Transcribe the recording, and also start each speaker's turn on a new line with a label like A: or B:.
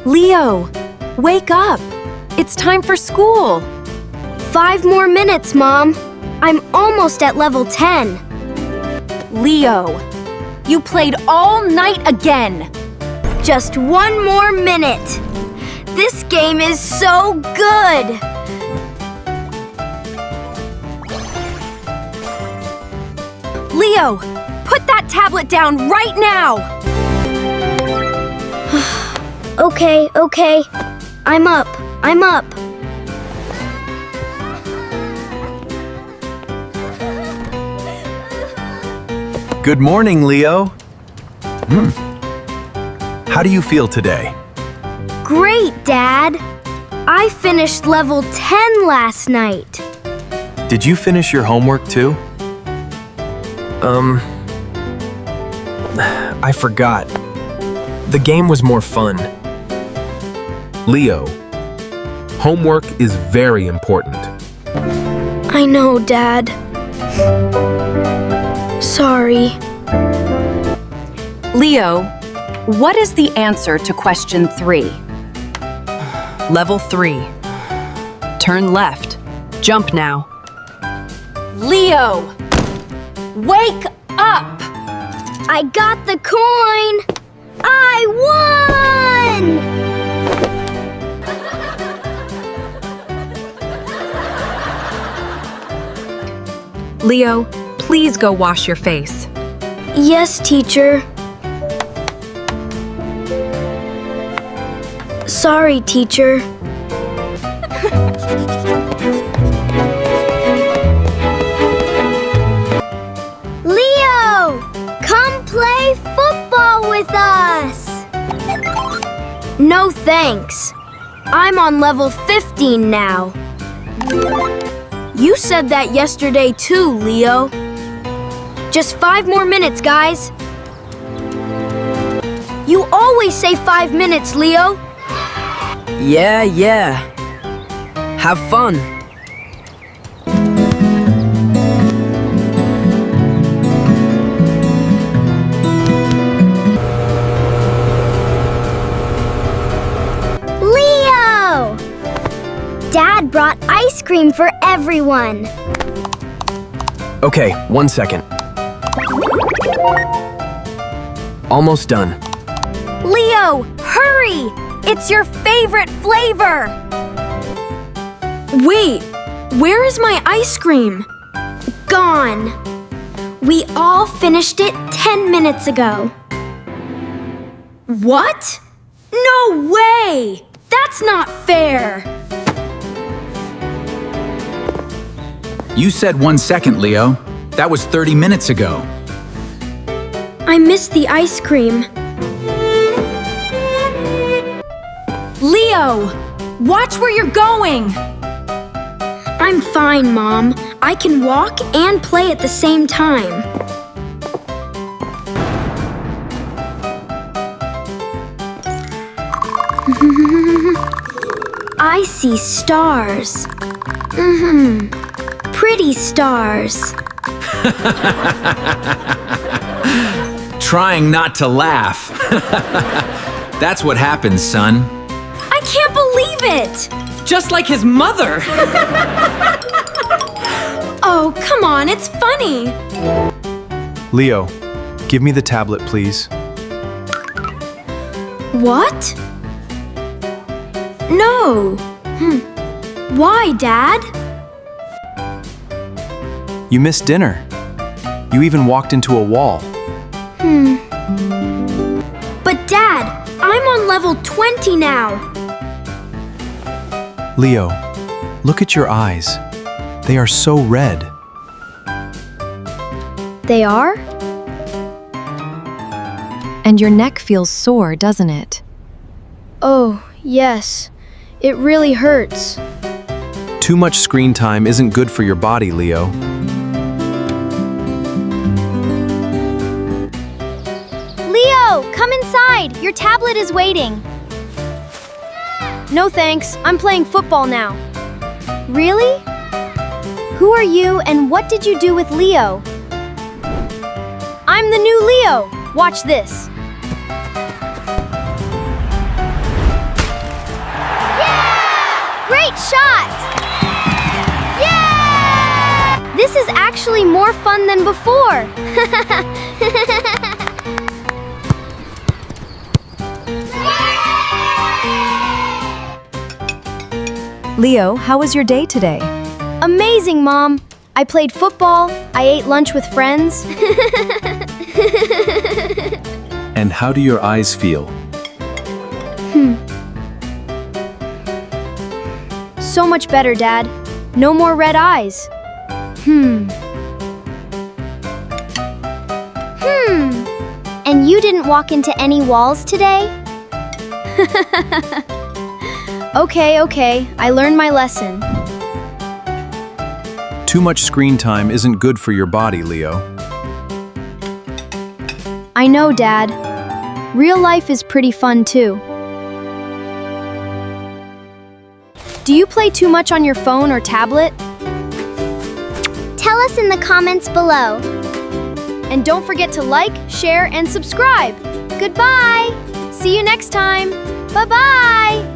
A: Leo, wake up! It's time for school!
B: 5 more minutes, Mom. I'm almost at level 10.
A: Leo, you played all night again!
B: Just 1 more minute. This game is so good!
A: Leo, put that tablet down right now!
B: Okay. I'm up.
C: Good morning, Leo. How do you feel today?
B: Great, Dad. I finished level 10 last night.
C: Did you finish your homework too?
D: I forgot. The game was more fun.
C: Leo, homework is very important.
B: I know, Dad. Sorry.
A: Leo, what is the answer to question 3?
E: Level 3. Turn left. Jump now.
A: Leo, wake up!
B: I got the coin! I won!
E: Leo, please go wash your face.
B: Yes, teacher. Sorry, teacher. Leo! Come play football with us! No thanks. I'm on level 15 now. You said that yesterday too, Leo. Just 5 more minutes, guys. You always say 5 minutes, Leo.
E: Yeah. Have fun.
B: Leo! Dad brought ice cream for everyone.
D: Okay, 1 second. Almost done.
A: Leo, hurry! It's your favorite flavor!
B: Wait, where is my ice cream? Gone. We all finished it 10 minutes ago. What? No way! That's not fair!
F: You said 1 second, Leo. That was 30 minutes ago.
B: I missed the ice cream.
A: Leo, watch where you're going!
B: I'm fine, Mom. I can walk and play at the same time. I see stars. Pretty stars.
F: Trying not to laugh. That's what happens, son.
A: I can't believe it!
E: Just like his mother.
A: Oh, come on, it's funny.
C: Leo, give me the tablet, please.
B: What? No. Why, Dad?
C: You missed dinner. You even walked into a wall.
B: But Dad, I'm on level 20 now.
C: Leo, look at your eyes. They are so red.
B: They are?
G: And your neck feels sore, doesn't it?
B: Oh, yes. It really hurts.
C: Too much screen time isn't good for your body, Leo.
B: Leo, come inside. Your tablet is waiting. No thanks. I'm playing football now. Really? Who are you and what did you do with Leo? I'm the new Leo. Watch this. Great shot! Yeah! This is actually more fun than before.
G: Leo, how was your day today?
B: Amazing, Mom. I played football, I ate lunch with friends.
C: And how do your eyes feel?
B: So much better, Dad. No more red eyes. And you didn't walk into any walls today? Okay. I learned my lesson.
C: Too much screen time isn't good for your body, Leo.
B: I know, Dad. Real life is pretty fun, too. Do you play too much on your phone or tablet? Tell us in the comments below. And don't forget to like, share, and subscribe. Goodbye! See you next time. Bye-bye!